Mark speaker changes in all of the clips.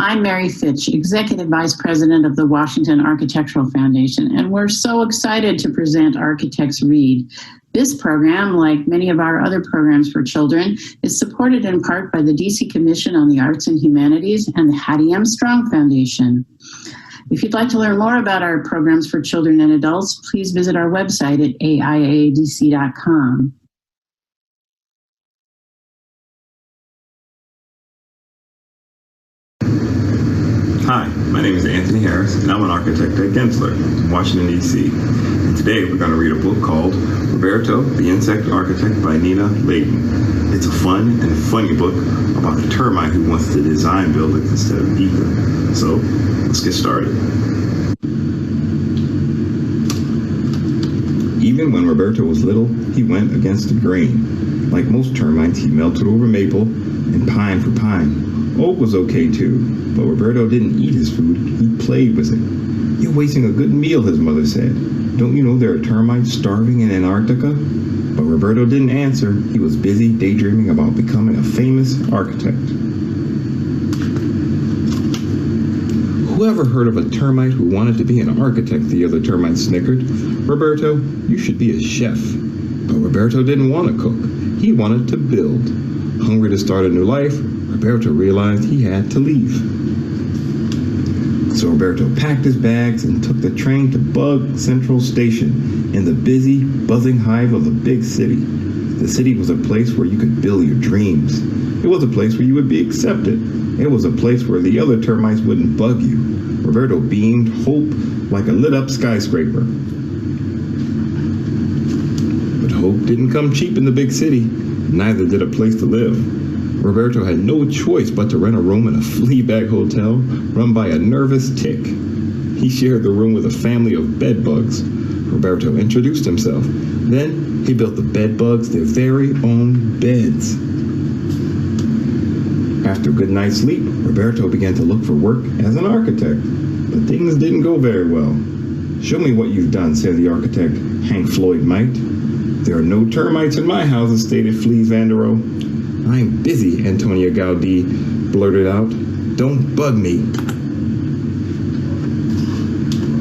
Speaker 1: I'm Mary Fitch, Executive Vice President of the Washington Architectural Foundation, and we're so excited to present Architects Read. This program, like many of our other programs for children, is supported in part by the DC Commission on the Arts and Humanities and the Hattie M. Strong Foundation. If you'd like to learn more about our programs for children and adults, please visit our website at aiadc.com.
Speaker 2: Hi, my name is Anthony Harris, and I'm an architect at Gensler in Washington, D.C. And today we're going to read a book called Roberto, the Insect Architect by Nina Layton. It's a fun and funny book about a termite who wants to design buildings instead of eat them. So, let's get started. Even when Roberto was little, he went against the grain. Like most termites, he melted over maple and pine for pine. Oak was okay too, but Roberto didn't eat his food, he played with it. "You're wasting a good meal," his mother said. "Don't you know there are termites starving in Antarctica?" But Roberto didn't answer. He was busy daydreaming about becoming a famous architect. "Whoever heard of a termite who wanted to be an architect?" the other termite snickered. "Roberto, you should be a chef." But Roberto didn't want to cook. He wanted to build. Hungry to start a new life, Roberto realized he had to leave. So Roberto packed his bags and took the train to Bug Central Station in the busy, buzzing hive of the big city. The city was a place where you could build your dreams. It was a place where you would be accepted. It was a place where the other termites wouldn't bug you. Roberto beamed hope like a lit-up skyscraper. But hope didn't come cheap in the big city. Neither did a place to live. Roberto had no choice but to rent a room in a flea-bag hotel run by a nervous tick. He shared the room with a family of bedbugs. Roberto introduced himself. Then he built the bedbugs their very own beds. After a good night's sleep, Roberto began to look for work as an architect. But things didn't go very well. "Show me what you've done," said the architect, Hank Floyd Might. "There are no termites in my houses," stated Fleas Vanderoe. "I'm busy," Antonia Gaudí blurted out. "Don't bug me."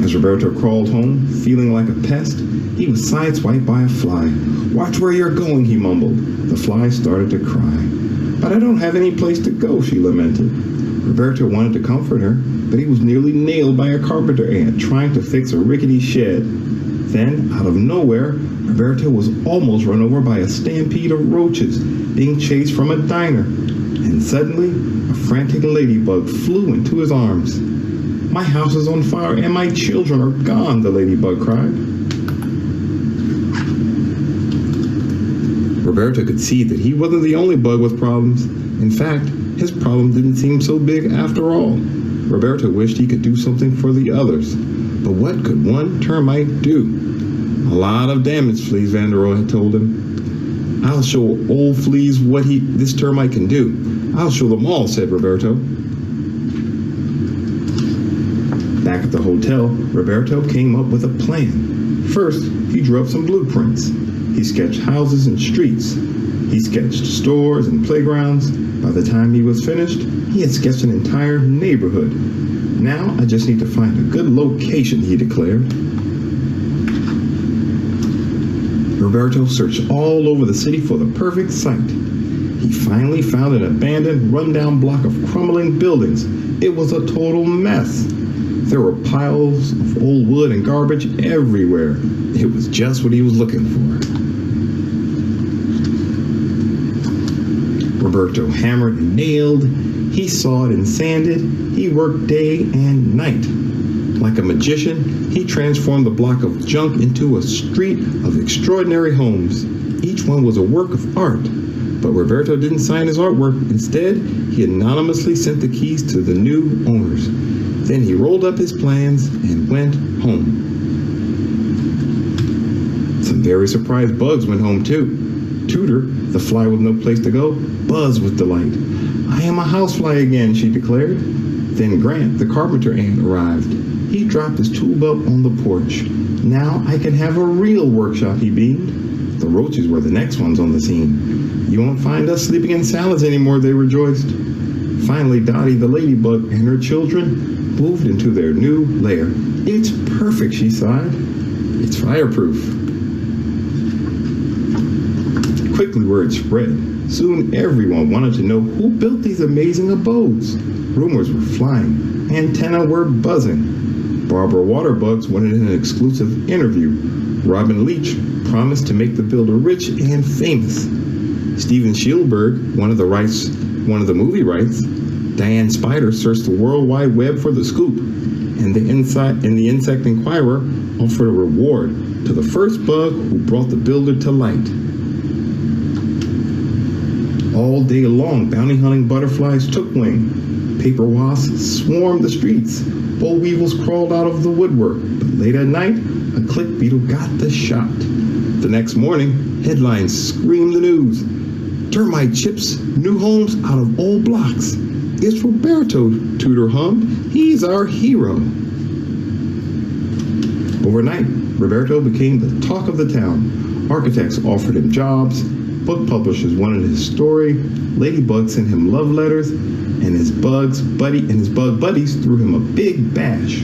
Speaker 2: As Roberto crawled home, feeling like a pest, he was sideswiped by a fly. "Watch where you're going," he mumbled. The fly started to cry. "But I don't have any place to go," she lamented. Roberto wanted to comfort her, but he was nearly nailed by a carpenter ant trying to fix a rickety shed. Then, out of nowhere, Roberto was almost run over by a stampede of roaches being chased from a diner. And suddenly, a frantic ladybug flew into his arms. "My house is on fire and my children are gone," the ladybug cried. Roberto could see that he wasn't the only bug with problems. In fact, his problem didn't seem so big after all. Roberto wished he could do something for the others. But what could one termite do? "A lot of damage," Fleas Vanderoe had told him. "I'll show old Fleas what this termite can do. I'll show them all," said Roberto. Back at the hotel, Roberto came up with a plan. First, he drew up some blueprints. He sketched houses and streets. He sketched stores and playgrounds. By the time he was finished, he had sketched an entire neighborhood. "Now I just need to find a good location," he declared. Roberto searched all over the city for the perfect site. He finally found an abandoned, rundown block of crumbling buildings. It was a total mess. There were piles of old wood and garbage everywhere. It was just what he was looking for. Roberto hammered and nailed. He sawed and sanded. He worked day and night. Like a magician, he transformed the block of junk into a street of extraordinary homes. Each one was a work of art. But Roberto didn't sign his artwork. Instead, he anonymously sent the keys to the new owners. Then he rolled up his plans and went home. Some very surprised bugs went home too. Tudor, the fly with no place to go, buzzed with delight. "I am a housefly again," she declared. Then Grant, the carpenter ant, arrived. He dropped his tool belt on the porch. "Now I can have a real workshop," he beamed. The roaches were the next ones on the scene. "You won't find us sleeping in salads anymore," they rejoiced. Finally, Dottie the ladybug and her children moved into their new lair. It's perfect, she sighed. It's fireproof. Quickly word spread. Soon everyone wanted to know who built these amazing abodes. Rumors were flying. Antennae were buzzing. Barbara Waterbugs wanted an exclusive interview. Robin Leach promised to make the builder rich and famous. Steven Spielberg wanted the movie rights. Diane Spider searched the World Wide Web for the scoop. And the Insect Inquirer offered a reward to the first bug who brought the builder to light. All day long, bounty-hunting butterflies took wing. Paper wasps swarmed the streets. Boll weevils crawled out of the woodwork. But late at night, a click beetle got the shot. The next morning, headlines screamed the news. Termite chips new homes out of old blocks. It's Roberto, Tudor hummed. He's our hero. Overnight, Roberto became the talk of the town. Architects offered him jobs. Book publishers wanted his story. Ladybug sent him love letters, and his bug buddies threw him a big bash.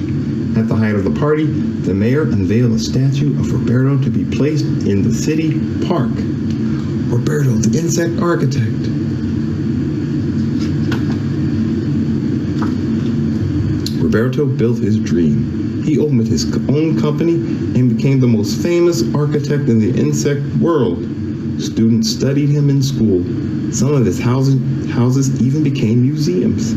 Speaker 2: At the height of the party, the mayor unveiled a statue of Roberto to be placed in the city park. Roberto, the insect architect. Roberto built his dream. He opened his own company and became the most famous architect in the insect world. Students studied him in school. Some of his houses even became museums.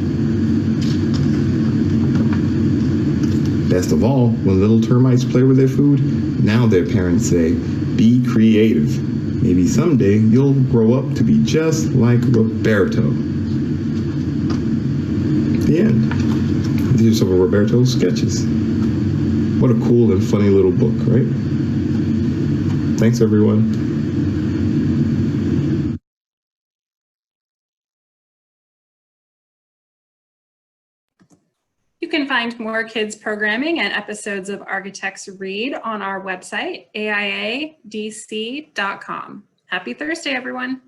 Speaker 2: Best of all, when little termites play with their food, now their parents say, be creative. Maybe someday you'll grow up to be just like Roberto. The end. These are some of Roberto's sketches. What a cool and funny little book, right? Thanks, everyone.
Speaker 3: You can find more kids programming and episodes of Architects Read on our website, aiadc.com. Happy Thursday, everyone.